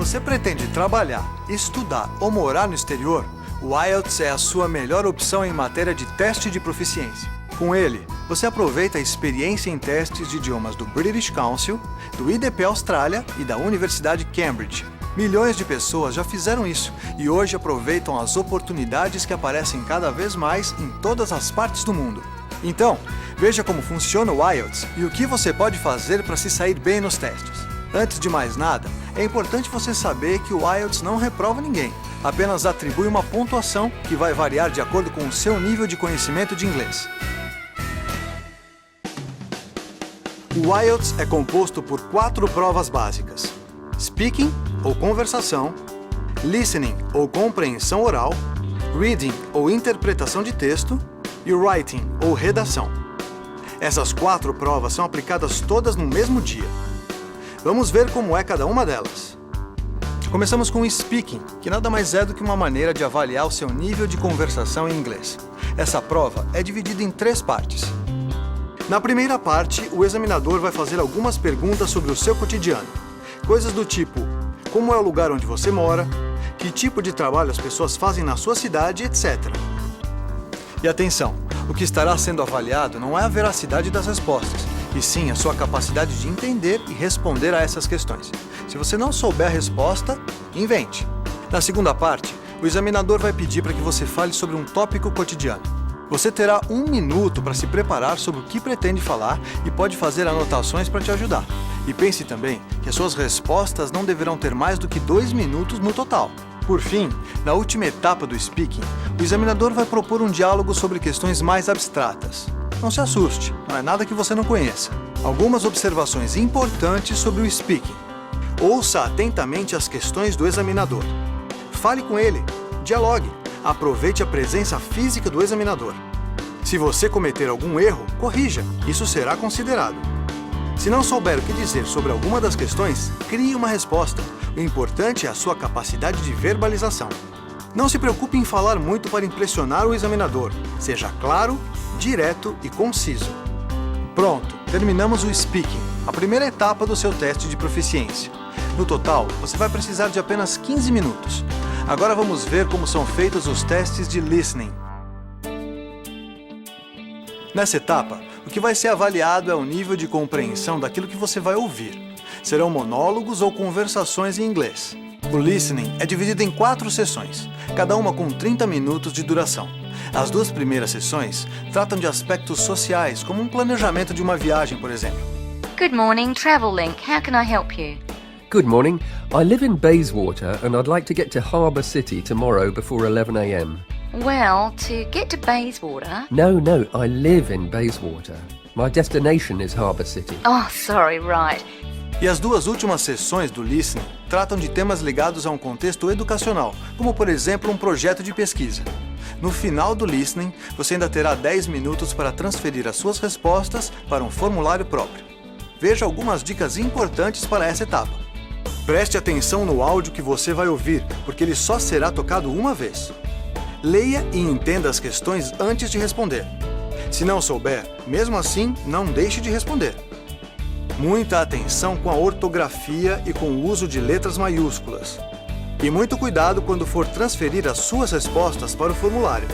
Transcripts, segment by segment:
você pretende trabalhar, estudar ou morar no exterior, o IELTS é a sua melhor opção em matéria de teste de proficiência. Com ele, você aproveita a experiência em testes de idiomas do British Council, do IDP Austrália e da Universidade Cambridge. Milhões de pessoas já fizeram isso e hoje aproveitam as oportunidades que aparecem cada vez mais em todas as partes do mundo. Então, veja como funciona o IELTS e o que você pode fazer para se sair bem nos testes. Antes de mais nada, é importante você saber que o IELTS não reprova ninguém, apenas atribui uma pontuação que vai variar de acordo com o seu nível de conhecimento de inglês. O IELTS é composto por 4 provas básicas: Speaking, ou conversação, Listening, ou compreensão oral, Reading, ou interpretação de texto, e Writing, ou redação. Essas 4 provas são aplicadas todas no mesmo dia. Vamos ver como é cada uma delas. Começamos com o Speaking, que nada mais é do que uma maneira de avaliar o seu nível de conversação em inglês. Essa prova é dividida em 3 partes. Na primeira parte, o examinador vai fazer algumas perguntas sobre o seu cotidiano. Coisas do tipo: como é o lugar onde você mora, que tipo de trabalho as pessoas fazem na sua cidade, etc. E atenção, o que estará sendo avaliado não é a veracidade das respostas, e sim a sua capacidade de entender e responder a essas questões. Se você não souber a resposta, invente. Na segunda parte, o examinador vai pedir para que você fale sobre um tópico cotidiano. Você terá 1 minuto para se preparar sobre o que pretende falar e pode fazer anotações para te ajudar. E pense também que as suas respostas não deverão ter mais do que 2 minutos no total. Por fim, na última etapa do speaking, o examinador vai propor um diálogo sobre questões mais abstratas. Não se assuste, não é nada que você não conheça. Algumas observações importantes sobre o speaking. Ouça atentamente as questões do examinador. Fale com ele, dialogue, aproveite a presença física do examinador. Se você cometer algum erro, corrija, isso será considerado. Se não souber o que dizer sobre alguma das questões, crie uma resposta. O importante é a sua capacidade de verbalização. Não se preocupe em falar muito para impressionar o examinador. Seja claro, direto e conciso. Pronto, terminamos o Speaking, a primeira etapa do seu teste de proficiência. No total, você vai precisar de apenas 15 minutos. Agora vamos ver como são feitos os testes de Listening. Nessa etapa, o que vai ser avaliado é o nível de compreensão daquilo que você vai ouvir. Serão monólogos ou conversações em inglês. O Listening é dividido em 4 sessões, cada uma com 30 minutos de duração. As 2 primeiras sessões tratam de aspectos sociais, como um planejamento de uma viagem, por exemplo. Good morning, Travellink. How can I help you? Good morning. I live in Bayswater and I'd like to get to Harbour City tomorrow before 11 a.m. Well, to get to Bayswater... No, I live in Bayswater. My destination is Harbour City. Oh, sorry, right. E as 2 últimas sessões do Listening tratam de temas ligados a um contexto educacional, como por exemplo um projeto de pesquisa. No final do Listening, você ainda terá 10 minutos para transferir as suas respostas para um formulário próprio. Veja algumas dicas importantes para essa etapa. Preste atenção no áudio que você vai ouvir, porque ele só será tocado uma vez. Leia e entenda as questões antes de responder. Se não souber, mesmo assim, não deixe de responder. Muita atenção com a ortografia e com o uso de letras maiúsculas. E muito cuidado quando for transferir as suas respostas para o formulário.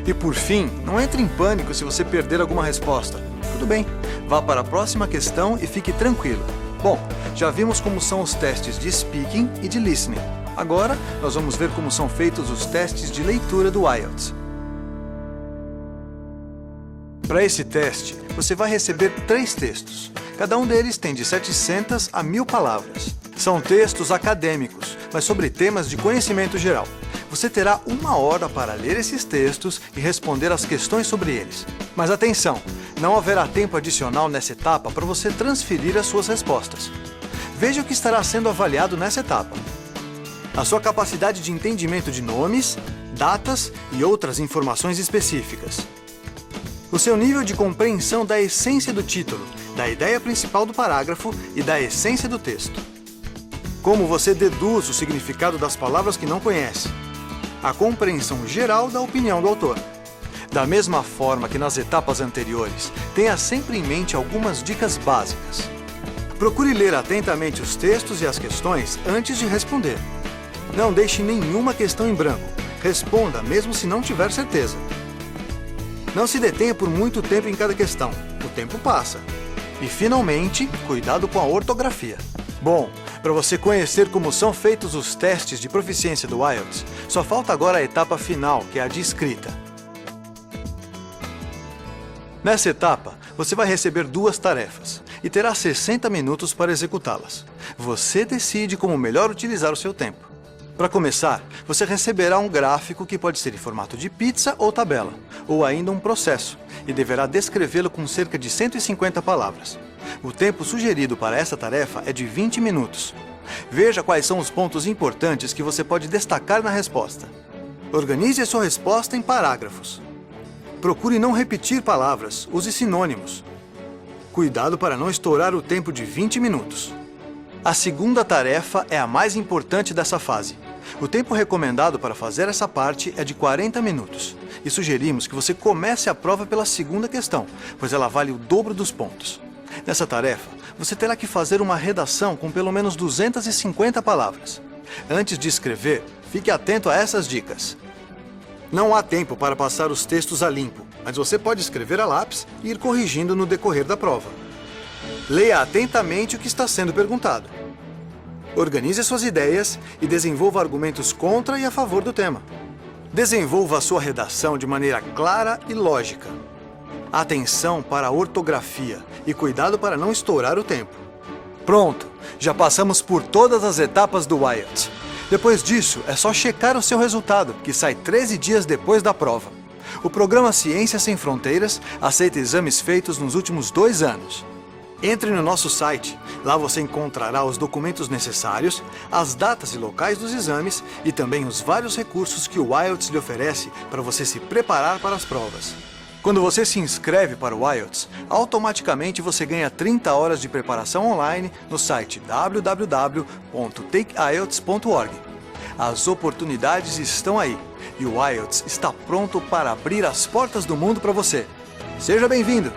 E por fim, não entre em pânico se você perder alguma resposta. Tudo bem, vá para a próxima questão e fique tranquilo. Bom, já vimos como são os testes de Speaking e de Listening. Agora, nós vamos ver como são feitos os testes de leitura do IELTS. Para esse teste, você vai receber 3 textos. Cada um deles tem de 700 a 1000 palavras. São textos acadêmicos, mas sobre temas de conhecimento geral. Você terá 1 hora para ler esses textos e responder as questões sobre eles. Mas atenção, não haverá tempo adicional nessa etapa para você transferir as suas respostas. Veja o que estará sendo avaliado nessa etapa. A sua capacidade de entendimento de nomes, datas e outras informações específicas. O seu nível de compreensão da essência do título, da ideia principal do parágrafo e da essência do texto. Como você deduz o significado das palavras que não conhece. A compreensão geral da opinião do autor. Da mesma forma que nas etapas anteriores, tenha sempre em mente algumas dicas básicas. Procure ler atentamente os textos e as questões antes de responder. Não deixe nenhuma questão em branco. Responda mesmo se não tiver certeza. Não se detenha por muito tempo em cada questão. O tempo passa. E, finalmente, cuidado com a ortografia. Bom, para você conhecer como são feitos os testes de proficiência do IELTS, só falta agora a etapa final, que é a de escrita. Nessa etapa, você vai receber 2 tarefas e terá 60 minutos para executá-las. Você decide como melhor utilizar o seu tempo. Para começar, você receberá um gráfico que pode ser em formato de pizza ou tabela, ou ainda um processo, e deverá descrevê-lo com cerca de 150 palavras. O tempo sugerido para essa tarefa é de 20 minutos. Veja quais são os pontos importantes que você pode destacar na resposta. Organize a sua resposta em parágrafos. Procure não repetir palavras, use sinônimos. Cuidado para não estourar o tempo de 20 minutos. A segunda tarefa é a mais importante dessa fase. O tempo recomendado para fazer essa parte é de 40 minutos. E sugerimos que você comece a prova pela segunda questão, pois ela vale o dobro dos pontos. Nessa tarefa, você terá que fazer uma redação com pelo menos 250 palavras. Antes de escrever, fique atento a essas dicas. Não há tempo para passar os textos a limpo, mas você pode escrever a lápis e ir corrigindo no decorrer da prova. Leia atentamente o que está sendo perguntado. Organize suas ideias e desenvolva argumentos contra e a favor do tema. Desenvolva a sua redação de maneira clara e lógica. Atenção para a ortografia e cuidado para não estourar o tempo. Pronto! Já passamos por todas as etapas do IELTS. Depois disso, é só checar o seu resultado, que sai 13 dias depois da prova. O programa Ciências Sem Fronteiras aceita exames feitos nos últimos 2 anos. Entre no nosso site. Lá você encontrará os documentos necessários, as datas e locais dos exames e também os vários recursos que o IELTS lhe oferece para você se preparar para as provas. Quando você se inscreve para o IELTS, automaticamente você ganha 30 horas de preparação online no site www.takeielts.org. As oportunidades estão aí e o IELTS está pronto para abrir as portas do mundo para você. Seja bem-vindo!